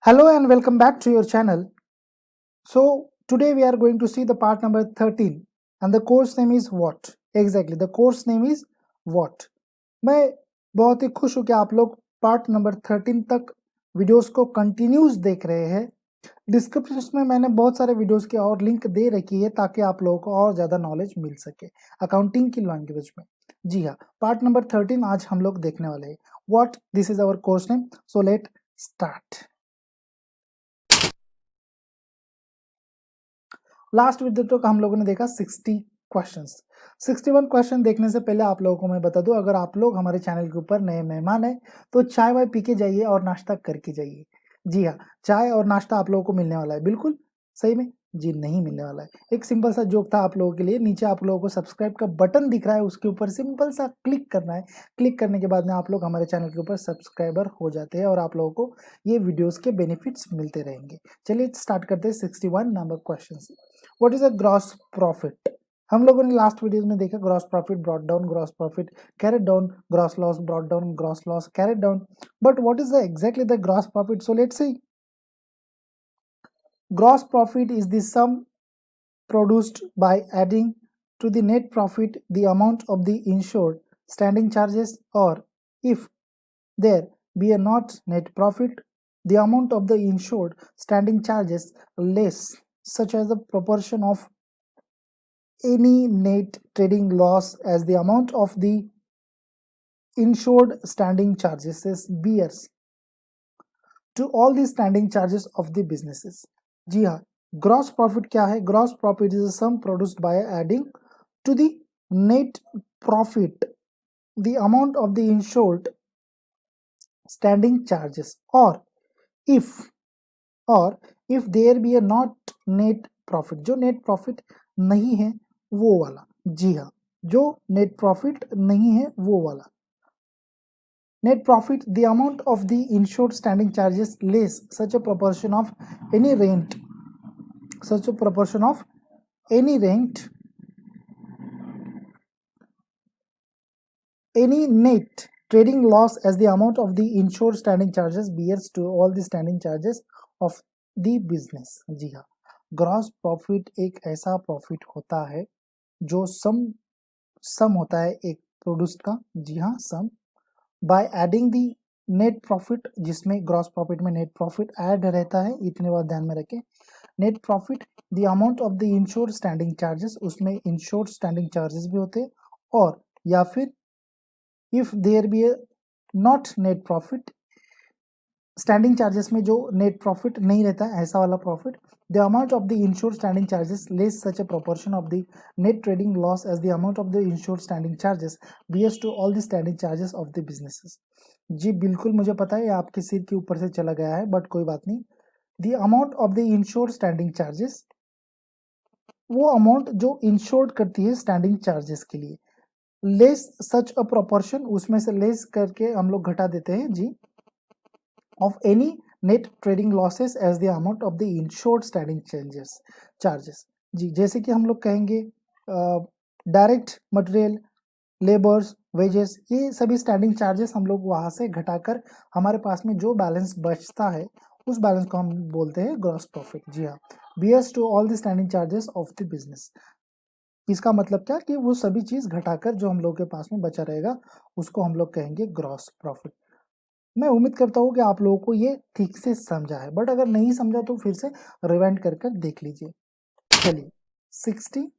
Hello and welcome back to your channel. So today we are going to see the part number 13 and the course name is what? Exactly, the course name is what? मैं बहुत ही खुश हूँ कि आप लोग part number 13 तक videos को continuous देख रहे हैं। डिस्क्रिप्शन में मैंने बहुत सारे वीडियोस की और लिंक दे रखी है ताकि आप लोगों को और ज़्यादा नॉलेज मिल सके अकाउंटिंग की लैंग्वेज में। जी हाँ, पार्ट नंबर 13 आज हम लोग देखने वाले हैं। What this is our course name, so let start. Last video तक हम लोगों ने देखा 60 क्वेश्चंस। 61 क्वेश्चन देखने से पहले आप लोगों को मैं बता दूं, अगर आप लोग हमारे चैनल के ऊपर नए मेहमान हैं तो चाय वाय पी के जाइए और नाश्ता करके जाइए। जी हाँ, चाय और नाश्ता आप लोगों को मिलने वाला है, बिल्कुल सही में जी नहीं मिलने वाला है। एक सिंपल सा जोक था आप लोगों के लिए। नीचे आप लोगों को सब्सक्राइब का बटन दिख रहा है, उसके ऊपर सिंपल सा क्लिक करना है। क्लिक करने के बाद में आप लोग हमारे चैनल के ऊपर सब्सक्राइबर हो जाते हैं और आप लोगों को ये वीडियोस के बेनिफिट्स मिलते रहेंगे। चलिए स्टार्ट करते हैं 61 number question. What is a gross profit? हम लोगों ने लास्ट वीडियोस में देखा gross profit brought down, gross profit carried down, gross loss brought down, gross loss carried down. But what is the exactly the gross profit? So let's see. Gross profit is the sum produced by adding to the net profit the amount of the insured standing charges, or if there be a not net profit, the amount of the insured standing charges less, such as the proportion of any net trading loss as the amount of the insured standing charges is bears to all the standing charges of the businesses. जी हाँ, gross profit क्या है? Gross profit is sum produced by adding to the net profit the amount of the insured standing charges, और if there be a not net profit, जो net profit नहीं है वो वाला। जी हाँ, जो नेट प्रॉफिट नहीं है वो वाला। Net profit, the amount of the insured standing charges less such a proportion of any rent, any net trading loss as the amount of the insured standing charges bears to all the standing charges of the business. जी हाँ, gross profit एक ऐसा profit होता है जो सम होता है एक produced का। जी हाँ, sum by adding the net profit, जिसमें ग्रॉस प्रॉफिट में नेट प्रॉफिट ऐड रहता है। इतने बात ध्यान में रखें। Net profit the amount of the insured standing charges, उसमें इंश्योर्ड स्टैंडिंग चार्जेस भी होते हैं, और या फिर if there be a not net profit, standing charges में जो नेट प्रॉफिट नहीं रहता है ऐसा वाला profit, the amount of the insured standing charges less such a proportion of the net trading loss as the amount of the insured standing charges bears to all the standing charges of the businesses. जी बिल्कुल, मुझे पता है आपके सिर के ऊपर से चला गया है, बट कोई बात नहीं। The amount of the insured standing charges, वो अमाउंट जो इंश्योर्ड करती है स्टैंडिंग चार्जेस के लिए, लेस सच अ प्रोपोर्शन, उसमें से लेस करके हम लोग घटा देते हैं जी, of any net trading losses as the amount of the insured standing charges। जी, जैसे कि हम लोग कहेंगे डायरेक्ट मटेरियल, लेबर्स, वेजेस, ये सभी स्टैंडिंग चार्जेस हम लोग वहां से घटाकर हमारे पास में जो बैलेंस बचता है उस बैलेंस को हम बोलते हैं ग्रॉस प्रॉफिट। जी हाँ, bears to all the standing charges of the business. इसका मतलब क्या कि वो सभी चीज घटाकर जो हम लोग के पास में बचा रहेगा उसको हम लोग कहेंगे ग्रॉस प्रॉफिट। मैं उम्मीद करता हूँ कि आप लोगों को ये ठीक से समझा है, बट अगर नहीं समझा तो फिर से रिवाइंड कर कर देख लीजिए। चलिए 62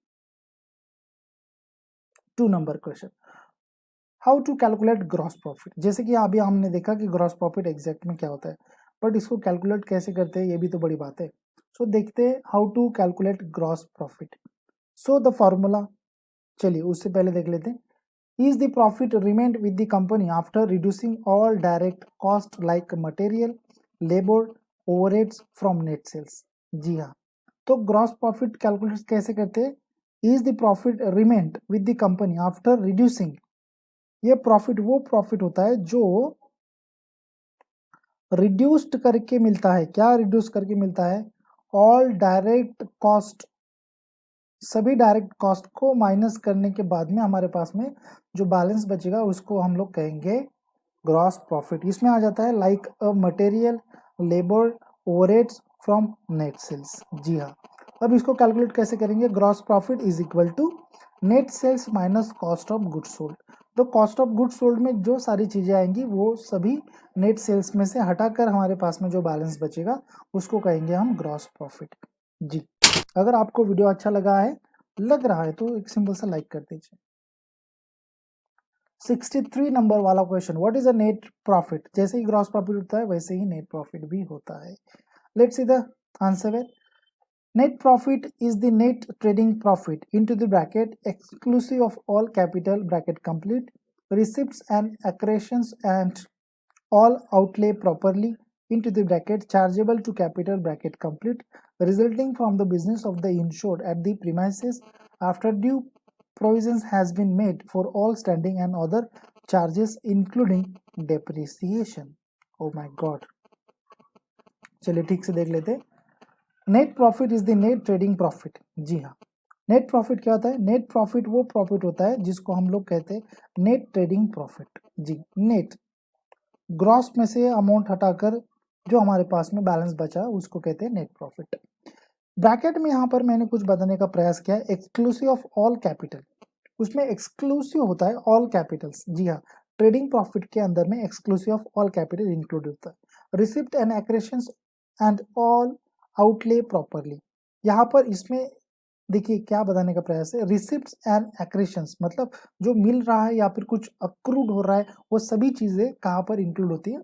number question, how to calculate gross profit. जैसे कि अभी हमने देखा कि ग्रॉस प्रॉफिट एग्जैक्ट में क्या होता है, बट इसको कैलकुलेट कैसे करते हैं ये भी तो बड़ी बात है। सो देखते हैं how to calculate gross profit. So the formula, चलिए उससे पहले देख लेते हैं। Is the profit remained with the company after reducing all direct cost like material, labor, overheads from net sales? जी हाँ, तो ग्रॉस प्रॉफिट कैलकुलेट कैसे करते हैं? Is the profit remained with the company after reducing, ये profit वो profit होता है जो रिड्यूस्ड करके मिलता है। क्या रिड्यूस करके मिलता है? ऑल डायरेक्ट कॉस्ट, सभी डायरेक्ट कॉस्ट को माइनस करने के बाद में हमारे पास में जो बैलेंस बचेगा उसको हम लोग कहेंगे ग्रॉस प्रॉफिट। इसमें आ जाता है like a material, labour, overheads from net sales. जी हाँ, अब इसको कैलकुलेट कैसे करेंगे? Gross profit is equal to net sales minus cost of goods sold. तो कॉस्ट ऑफ गुड्स सोल्ड में जो सारी चीजें आएंगी वो सभी नेट सेल्स में से हटाकर हमारे पास में जो बैलेंस बचेगा उसको कहेंगे हम ग्रॉस प्रॉफिट। जी, अगर आपको वीडियो अच्छा लग रहा है तो एक सिंपल सा लाइक कर दीजिए। 63 नंबर वाला question, what is a net profit? जैसे ही ग्रॉस प्रॉफिट होता है वैसे ही नेट प्रॉफिट भी होता है। Let's see the answer. Net profit is the net trading profit into the bracket exclusive of all capital bracket complete receipts and accretions and all outlay properly into the bracket chargeable to capital bracket complete resulting from the business of the insured at the premises after due provisions has been made for all standing and other charges including depreciation. Oh my god, चलिए ठीक से देख लेते हैं। Net profit is the net trading profit. जी हाँ, net profit क्या होता है? नेट प्रॉफिट वो प्रॉफिट होता है जिसको हम लोग कहते हैं नेट ट्रेडिंग प्रॉफिट। जी, नेट ग्रॉस में से अमाउंट हटाकर जो हमारे पास में बैलेंस बचा उसको कहते हैं नेट प्रॉफिट। ब्रैकेट में यहाँ पर मैंने कुछ बताने का प्रयास किया, एक्सक्लूसिव ऑफ ऑल कैपिटल। उसमें एक्सक्लूसिव होता है ऑल कैपिटल्स। जी हाँ, ट्रेडिंग प्रॉफिट के अंदर में exclusive of all capital include होता है। Receipt and accretions and all outlay properly. यहाँ पर इसमें देखिए क्या बताने का प्रयास है, रिसिप्ट्स एंड एक्रेशंस मतलब जो मिल रहा है या फिर कुछ अक्रूड हो रहा है वो सभी चीजें कहाँ पर इंक्लूड होती है?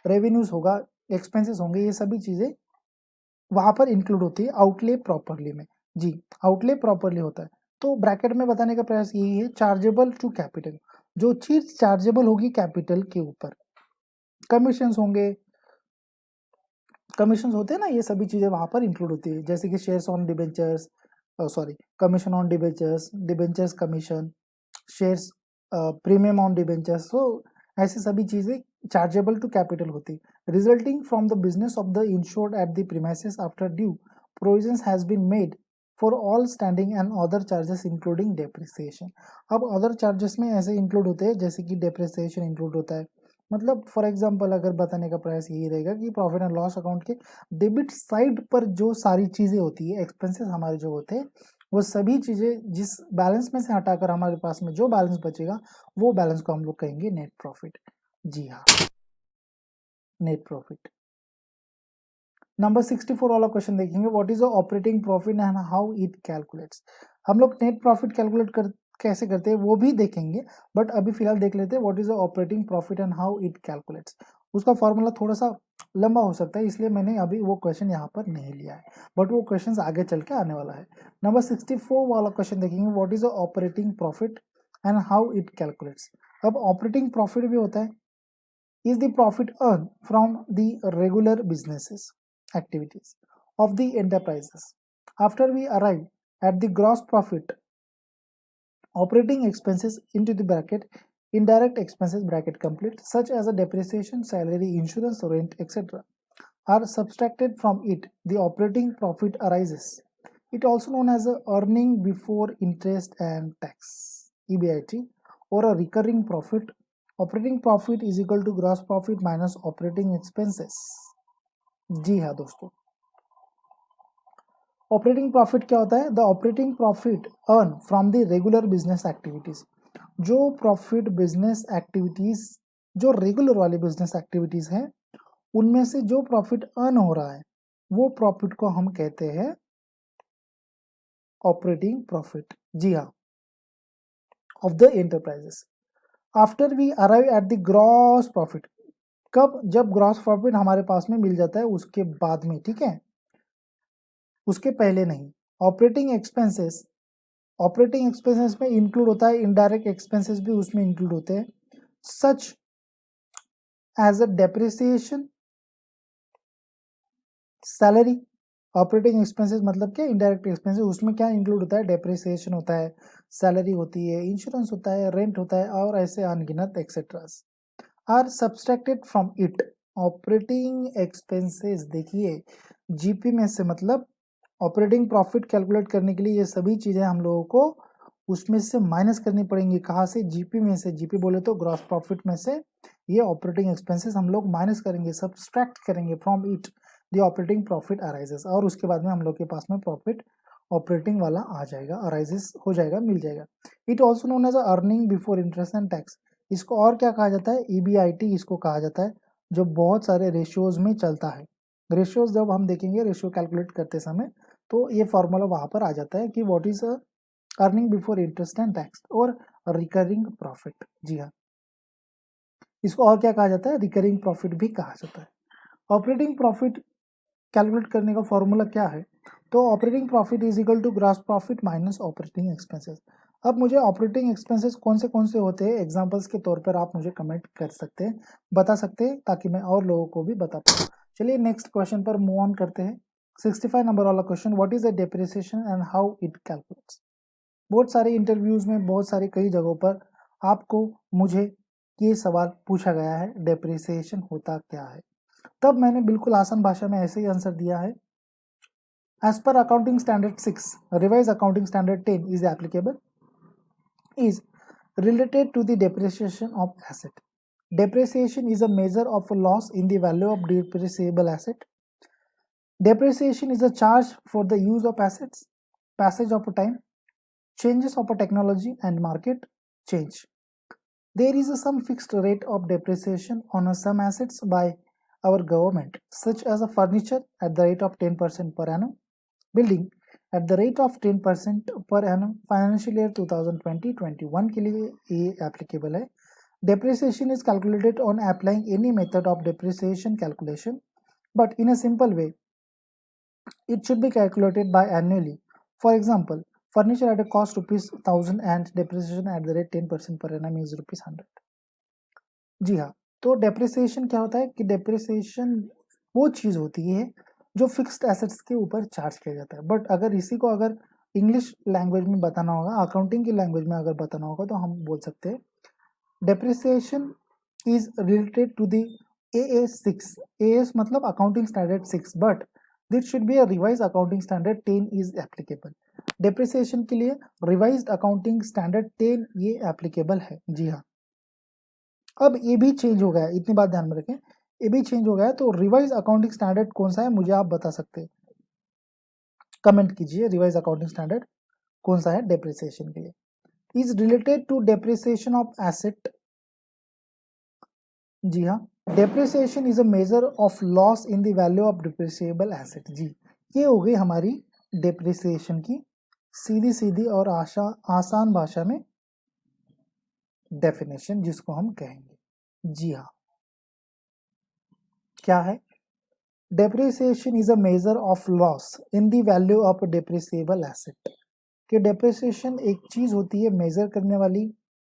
रेवेन्यूज होगा, एक्सपेंसेस होंगे, ये सभी चीजें वहां पर इंक्लूड होती है आउटले प्रॉपरली में। जी, आउटले प्रॉपरली होता है। तो ब्रैकेट में बताने का प्रयास यही है, चार्जेबल टू कैपिटल, जो चीज चार्जेबल होगी कैपिटल के ऊपर, कमीशन होंगे, कमीशन होते हैं ना, ये सभी चीजें वहां पर इंक्लूड होती है, जैसे कि shares on debentures, sorry commission on debentures, debentures commission, shares premium on debentures. तो ऐसी सभी चीजें चार्जेबल टू कैपिटल होती है। Resulting from the business of the insured at the premises after due provisions has been made for all standing and other charges including depreciation. अब other charges में ऐसे include होते हैं जैसे कि डेप्रिसिएशन इंक्लूड होता है। मतलब फॉर एग्जांपल अगर बताने का प्रयास यही रहेगा कि प्रॉफिट एंड लॉस अकाउंट के डेबिट साइड पर जो सारी चीजें होती है, एक्सपेंसेस हमारे जो होते हैं, वो सभी चीजें जिस बैलेंस में से हटाकर हमारे पास में जो बैलेंस बचेगा वो बैलेंस को हम लोग कहेंगे नेट प्रॉफिट। जी हाँ, नेट प्रॉफिट। नंबर 64 वाला क्वेश्चन देखेंगे, what is the operating profit and how it calculates. हम लोग नेट प्रॉफिट कैलकुलेट कर कैसे करते हैं वो भी देखेंगे, बट अभी फिलहाल देख लेते हैं what is the operating profit and how it calculates. उसका फॉर्मूला थोड़ा सा लंबा हो सकता है, इसलिए मैंने अभी वो क्वेश्चन यहाँ पर नहीं लिया है, बट वो क्वेश्चन आगे चल के आने वाला है। नंबर 64 वाला क्वेश्चन देखेंगे, what is the operating profit and how it calculates. अब ऑपरेटिंग प्रॉफिट भी होता है, is the profit earned from the regular businesses activities of the enterprises. After we arrive at the gross profit, operating expenses into the bracket, indirect expenses bracket complete, such as a depreciation, salary, insurance, rent, etc. are subtracted from it. The operating profit arises. It also known as a earning before interest and tax (EBIT) or a recurring profit. Operating profit is equal to gross profit minus operating expenses. जी हाँ दोस्तों, operating profit क्या होता है? The operating profit earn from the regular business activities. जो profit business activities, जो regular वाली business activities हैं, उनमें से जो प्रॉफिट अर्न हो रहा है वो प्रॉफिट को हम कहते हैं ऑपरेटिंग प्रॉफिट। जी हाँ, of the enterprises. After we arrive at the gross profit, कब? जब ग्रॉस प्रॉफिट हमारे पास में मिल जाता है उसके बाद में, ठीक है, उसके पहले नहीं। ऑपरेटिंग एक्सपेंसेस, ऑपरेटिंग एक्सपेंसेस में इंक्लूड होता है इनडायरेक्ट एक्सपेंसेस भी उसमें इंक्लूड होते हैं, such as a depreciation, salary. Operating expenses मतलब क्या? इनडायरेक्ट एक्सपेंसेस, उसमें क्या इंक्लूड होता है? डेप्रिसिएशन होता है, सैलरी होती है, इंश्योरेंस होता है, रेंट होता है, और ऐसे अनगिनत etcetera are subtracted from it. Operating expenses देखिए जीपी में से, मतलब ऑपरेटिंग प्रॉफिट कैलकुलेट करने के लिए ये सभी चीजें हम लोगों को उसमें से माइनस करनी पड़ेंगी। कहाँ से? जीपी में से। जीपी बोले तो ग्रॉस प्रॉफिट में से ये ऑपरेटिंग एक्सपेंसेस हम लोग माइनस करेंगे, सब्सट्रैक्ट करेंगे from it the operating profit arises, और उसके बाद में हम लोग के पास में प्रॉफिट ऑपरेटिंग वाला आ जाएगा, अराइजेस हो जाएगा, मिल जाएगा। It also known as earning before interest and tax. इसको और क्या कहा जाता है? ईबीआईटी इसको कहा जाता है, जो बहुत सारे रेशियोज में चलता है। रेशियोज जब हम देखेंगे, रेशियो कैलकुलेट करते समय, तो ये फॉर्मूला वहां पर आ जाता है कि what is earning before interest and tax और रिकरिंग प्रॉफिट। जी हाँ, इसको और क्या कहा जाता है? रिकरिंग प्रॉफिट भी कहा जाता है। ऑपरेटिंग प्रॉफिट कैलकुलेट करने का फॉर्मूला क्या है? तो operating profit is equal to gross profit minus operating expenses. अब मुझे ऑपरेटिंग एक्सपेंसेस कौन से होते हैं, एग्जांपल्स के तौर पर आप मुझे कमेंट कर सकते हैं, बता सकते हैं, ताकि मैं और लोगों को भी बता पाऊँ। चलिए नेक्स्ट क्वेश्चन पर मूव ऑन करते हैं। 65 नंबर वाला question, what is the depreciation and how it calculates. बहुत सारे इंटरव्यूज में, बहुत सारे कई जगहों पर आपको मुझे ये सवाल पूछा गया है, डेप्रिसिएशन होता क्या है। तब मैंने बिल्कुल आसान भाषा में ऐसे ही आंसर दिया है। As per accounting standard 6, revised accounting standard 10 is applicable, is related to the depreciation of asset. Depreciation is a measure of a loss in the value of depreciable asset. Depreciation is a charge for the use of assets, passage of time, changes of a technology and market change. There is some fixed rate of depreciation on some assets by our government, such as a furniture at the rate of 10% per annum, building at the rate of 10% per annum. Financial year 2020-21 के लिए ये applicable है. Depreciation is calculated on applying any method of depreciation calculation, but in a simple way, it should be calculated by annually. For example, furniture at a cost ₹1000 and depreciation at the rate 10% per annum is ₹100. जी हाँ, तो depreciation क्या होता है कि depreciation वो चीज़ होती है जो फिक्स्ड एसेट्स के ऊपर चार्ज किया जाता है। बट अगर इसी को अगर इंग्लिश लैंग्वेज में बताना होगा, अकाउंटिंग की लैंग्वेज में अगर बताना होगा, तो हम बोल सकते हैं depreciation is related to the AS6। AS मतलब accounting standard 6, but this should be a revise accounting standard 10 is applicable. Depreciation के लिए रिवाइज्ड अकाउंटिंग स्टैंडर्ड 10 ये एप्लीकेबल है। जी हाँ, अब ये भी चेंज हो गया है, इतनी बात ध्यान में रखें, ये भी चेंज हो गया है। तो रिवाइज अकाउंटिंग स्टैंडर्ड कौन सा है, मुझे आप बता सकते हैं, कमेंट कीजिए। रिवाइज अकाउंटिंग स्टैंडर्ड कौन सा है डेप्रिसिएशन के लिए? Is related to depreciation of asset. जी हाँ, depreciation is a measure of loss in the value of depreciable asset. जी, ये हो गई हमारी डेप्रिसिएशन की सीधी सीधी और आसान भाषा में डेफिनेशन, जिसको हम कहेंगे। जी हाँ, क्या है? Depreciation is a measure of loss in the value of depreciable asset. कि डेप्रिसिएशन एक चीज होती है मेजर करने वाली,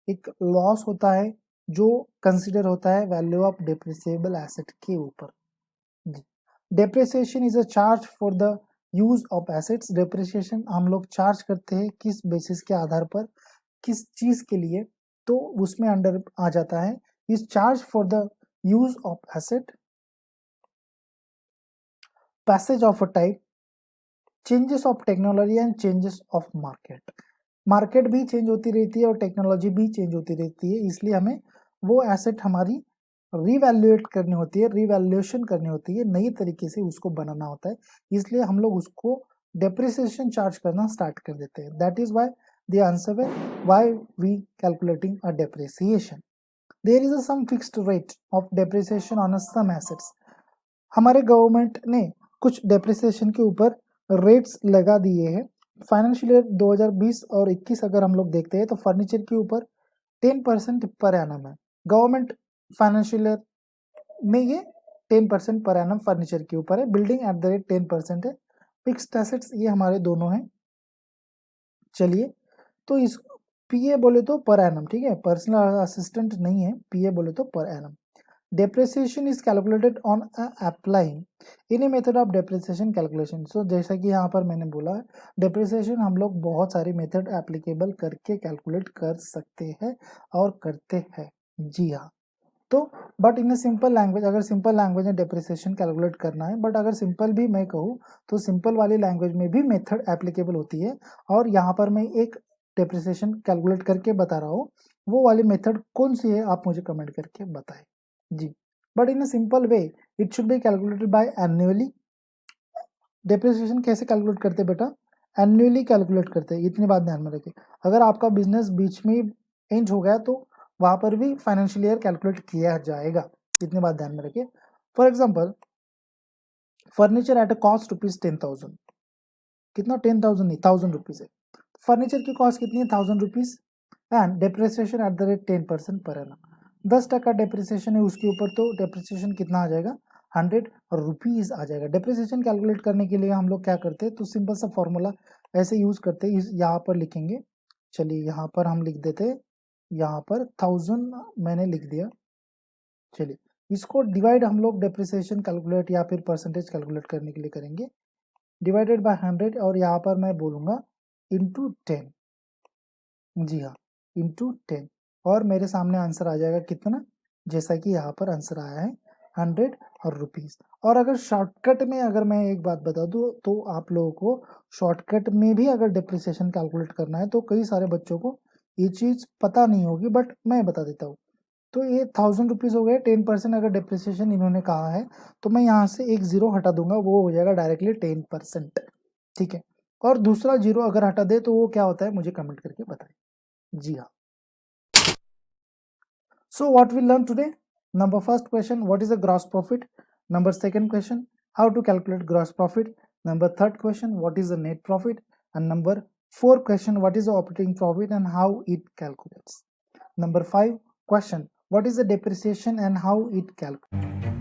एक लॉस होता है जो कंसिडर होता है वैल्यू ऑफ डेप्रिसिएबल एसेट के ऊपर। Depreciation is a charge for the use of assets. Depreciation हम लोग चार्ज करते हैं किस बेसिस के आधार पर, किस चीज के लिए, तो उसमें अंडर आ जाता है is charge for the use of asset, passage of a time, changes of technology and changes of market. Market भी चेंज होती रहती है और टेक्नोलॉजी भी चेंज होती रहती है, इसलिए हमें वो एसेट हमारी रिवैल्यूएट करनी होती है, रिवैल्यूएशन करनी होती है, नई तरीके से उसको बनाना होता है, इसलिए हम लोग उसको डेप्रिसिएशन चार्ज करना स्टार्ट कर देते हैं। That is why the answer है why we calculating a depreciation. There is a some fixed rate of depreciation on some assets. हमारे गवर्नमेंट ने कुछ डेप्रिसिएशन के ऊपर रेट्स लगा दिए हैं। फाइनेंशियल ईयर 2020 और 21 अगर हम लोग देखते हैं तो फर्नीचर के ऊपर 10% पर एनम है। गवर्नमेंट फाइनेंशियल ईयर में ये 10% पर एनम फर्नीचर के ऊपर है। बिल्डिंग एट द रेट 10% है। फिक्स्ड एसेट्स ये हमारे दोनों हैं। चलिए, तो इस पीए बोले तो पर एनम, ठीक है, पर्सनल असिस्टेंट नहीं है, पीए बोले तो per annum. Depreciation is calculated on applying any method of depreciation calculation. So जैसा कि यहाँ पर मैंने बोला, डेप्रिसिएशन हम लोग बहुत सारे मेथड एप्लीकेबल करके कैलकुलेट कर सकते हैं और करते हैं। जी हाँ, तो बट इन सिंपल लैंग्वेज, अगर सिंपल लैंग्वेज में डेप्रिसिएशन कैलकुलेट करना है, बट अगर सिंपल भी मैं कहूँ तो सिंपल वाली लैंग्वेज में भी मेथड एप्लीकेबल होती है। और यहाँ पर मैं एक डेप्रिसिएशन कैलकुलेट करके बता रहा हूँ, वो वाली मेथड कौन सी है आप मुझे कमेंट करके बताएं। जी, but in a simple way it should be calculated by annually. Depreciation कैसे कैलकुलेट करते हैं बेटा? एनुअली कैलकुलेट करते हैं, इतनी बात ध्यान में रखिए। अगर आपका बिजनेस बीच में एंड हो गया तो वहां पर भी फाइनेंशियल ईयर कैलकुलेट किया जाएगा, इतनी बात ध्यान में रखिए। For example, furniture at a cost rupees 10,000, कितना? 10,000 नहीं, 1,000 रुपीज है। फर्नीचर की कॉस्ट कितनी है? 1,000 rupees and depreciation at the rate 10% per annum. 10% depreciation है उसके ऊपर, तो डेप्रिसिएशन कितना आ जाएगा? 100 रुपीज आ जाएगा। डेप्रिसिएशन कैलकुलेट करने के लिए हम लोग क्या करते हैं, तो सिंपल सा फॉर्मूला ऐसे यूज करते हैं, यहाँ पर लिखेंगे। चलिए यहाँ पर हम लिख देते हैं, यहाँ पर 1000 मैंने लिख दिया। चलिए इसको डिवाइड हम लोग डेप्रिसिएशन कैलकुलेट या फिर परसेंटेज कैलकुलेट करने के लिए करेंगे, डिवाइडेड बाय 100, और यहाँ पर मैं बोलूंगा इंटू 10। जी हाँ, इंटू 10, और मेरे सामने आंसर आ जाएगा कितना, जैसा कि यहाँ पर आंसर आया है 100 और रुपीज। और अगर शॉर्टकट में अगर मैं एक बात बता दूँ तो आप लोगों को शॉर्टकट में भी अगर डिप्रिसिएशन कैलकुलेट करना है तो कई सारे बच्चों को ये चीज पता नहीं होगी, बट मैं बता देता हूँ। तो ये 1,000 रुपीज हो गए, 10% अगर डिप्रिसिएशन इन्होंने कहा है तो मैं यहाँ से एक जीरो हटा दूंगा, वो हो जाएगा डायरेक्टली 10%। ठीक है, और दूसरा जीरो अगर हटा दे तो वो क्या होता है मुझे कमेंट करके बताइए। जी हाँ। So what we learned today? Number first question, what is the gross profit? Number second question, how to calculate gross profit? Number third question, what is the net profit? And number four question, what is the operating profit and how it calculates? Number five question, what is the depreciation and how it calculates?